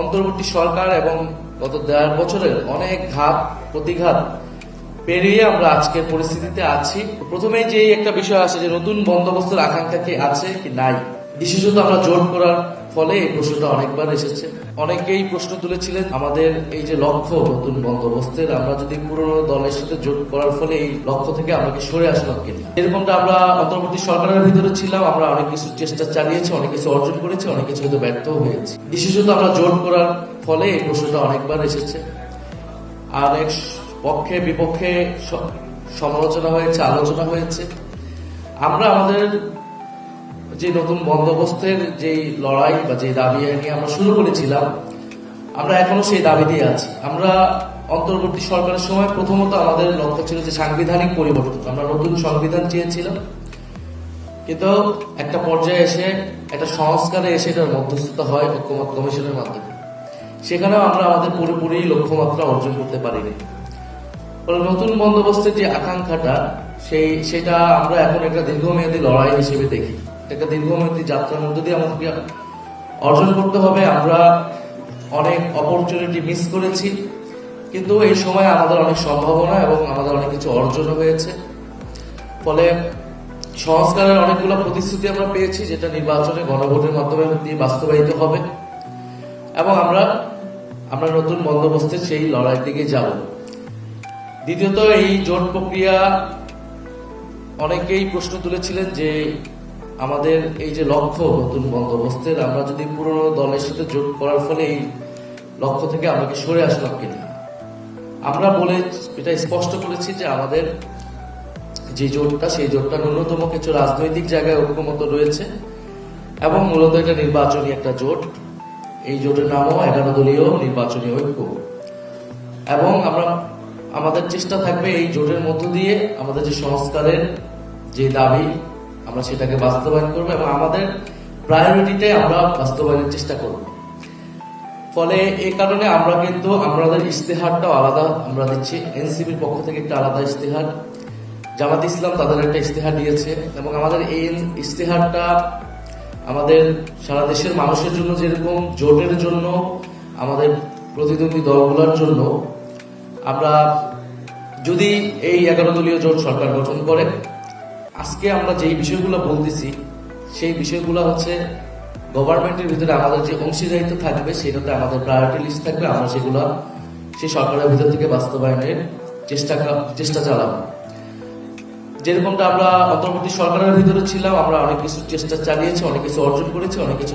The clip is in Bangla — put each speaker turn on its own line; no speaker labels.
অন্তর্বর্তী সরকার এবং গত ১.৫ বছরের অনেক ঘাত প্রতিঘাত পেরিয়ে আমরা আজকের পরিস্থিতিতে আছি। প্রথমেই যে একটা বিষয় আছে যে নতুন বন্দোবস্তের আকাঙ্ক্ষা কি আছে কি নাই, বিশেষত আমরা জোট করার ফলে এই প্রশ্নটা অনেকবার এসেছে। অনেকেই প্রশ্ন তুলেছিলেন আমাদের এই যে লক্ষ্য নতুন বন্দোবস্তের, আমরা যদি পুরনো দলের সাথে জোট করার ফলে এই লক্ষ্য থেকে আমরা কি সরে আসলাম কিনা। এরকমটা আমরা অন্তর্বর্তী সরকারের ভিতরে ছিলাম, আমরা অনেক কিছু চেষ্টা চালিয়েছি, অনেক কিছু অর্জন করেছি, অনেক কিছু হয়তো ব্যর্থ হয়েছি। বিশেষত আমরা জোট করার ফলে এই প্রশ্নটা অনেকবার এসেছে। অনেক পক্ষে বিপক্ষে সমালোচনা হয়েছে, আলোচনা হয়েছে। আমরা আমাদের যে নতুন বন্দোবস্তের যে লড়াই বা যে দাবি নিয়ে আমরা শুরু করেছিলাম, আমরা এখনো সেই দাবি দিয়ে আছি। আমরা অন্তর্বর্তী সরকারের সময় প্রথমত আমাদের লক্ষ্য ছিল যে সাংবিধানিক পরিবর্তন, আমরা নতুন সংবিধান চেয়েছিলাম, কিন্তু একটা পর্যায়ে এসে একটা সংস্কারে এসে এটার মধ্যস্থতা হয় ঐক্যমত কমিশনের মাধ্যমে। সেখানেও আমরা আমাদের পুরোপুরি লক্ষ্যমাত্রা অর্জন করতে পারিনি। নতুন বন্দোবস্তের যে আকাঙ্ক্ষাটা সেটা আমরা এখন একটা দীর্ঘমেয়াদী লড়াই হিসেবে দেখি। একটা দীর্ঘমেয়াদী যাত্রার মধ্য দিয়ে আমাদেরকে অর্জন করতে হবে। আমরা অনেক অপরচুনিটি মিস করেছি, কিন্তু এই সময় আমাদের অনেক সম্ভাবনা এবং আমাদের অনেক কিছু অর্জন হয়েছে। ফলে সংস্কারের অনেকগুলো প্রতিশ্রুতি আমরা পেয়েছি, যেটা নির্বাচনে গণভোটের মাধ্যমে বাস্তবায়িত হবে এবং আমরা নতুন বন্দোবস্তের সেই লড়াই দিকে যাব। দ্বিতীয়ত, এই জোট প্রক্রিয়া অনেকেই প্রশ্ন তুলেছিলেন যে আমাদের এই যে লক্ষ্য নতুন বন্দোবস্তের, আমরা যদি পুরনো দলের সাথে জোট করার ফলে এই লক্ষ্য থেকে আমরা কি সরে আসলাম কিনা। আমরা এটা স্পষ্ট করেছি যে আমাদের যে জোটটা, সেই জোটটা ন্যূনতম কিছু রাজনৈতিক জায়গায় ঐক্যমত রয়েছে এবং মূলত এটা নির্বাচনী একটা জোট। এই জোটের নামও 11 দলীয় নির্বাচনী ঐক্য। এবং আমাদের চেষ্টা থাকবে এই জোটের মধ্য দিয়ে আমাদের যে সংস্কারের যে দাবি, আমরা সেটাকে বাস্তবায়ন করবো এবং আমাদের প্রায়োরিটিতে আমরা বাস্তবায়নের চেষ্টা করব। ফলে এই কারণে আমরা কিন্তু আমাদের ইশতেহারটাও আলাদা আমরা দিচ্ছি। এনসিপির পক্ষ থেকে একটা আলাদা ইশতেহার, জামাত ইসলাম তাদের একটা ইশতেহার দিয়েছে এবং আমাদের এই ইশতেহারটা আমাদের সারা দেশের মানুষের জন্য, যেরকম জোটের জন্য, আমাদের প্রতিদ্বন্দ্বী দলগুলোর জন্য, আমরা যদি এই 11 দলীয় জোট সরকার গঠন করে, আজকে আমরা যেই বিষয়গুলো বলতেছি সেই বিষয়গুলো হচ্ছে গভর্নমেন্টের ভিতরে আমাদের যে অংশীদারিত্ব থাকবে, সেটাতে আমাদের প্রায়োরিটি লিস্ট থাকবে। আমরা সেগুলো সেই সরকারের ভিতর থেকে বাস্তবায়নের চেষ্টা চালাবো। যেরকমটা আমরা অন্তর্বর্তী সরকারের ভিতরে ছিলাম, আমরা অনেক কিছু চেষ্টা চালিয়েছি, অনেক কিছু অর্জন করেছি, অনেক কিছু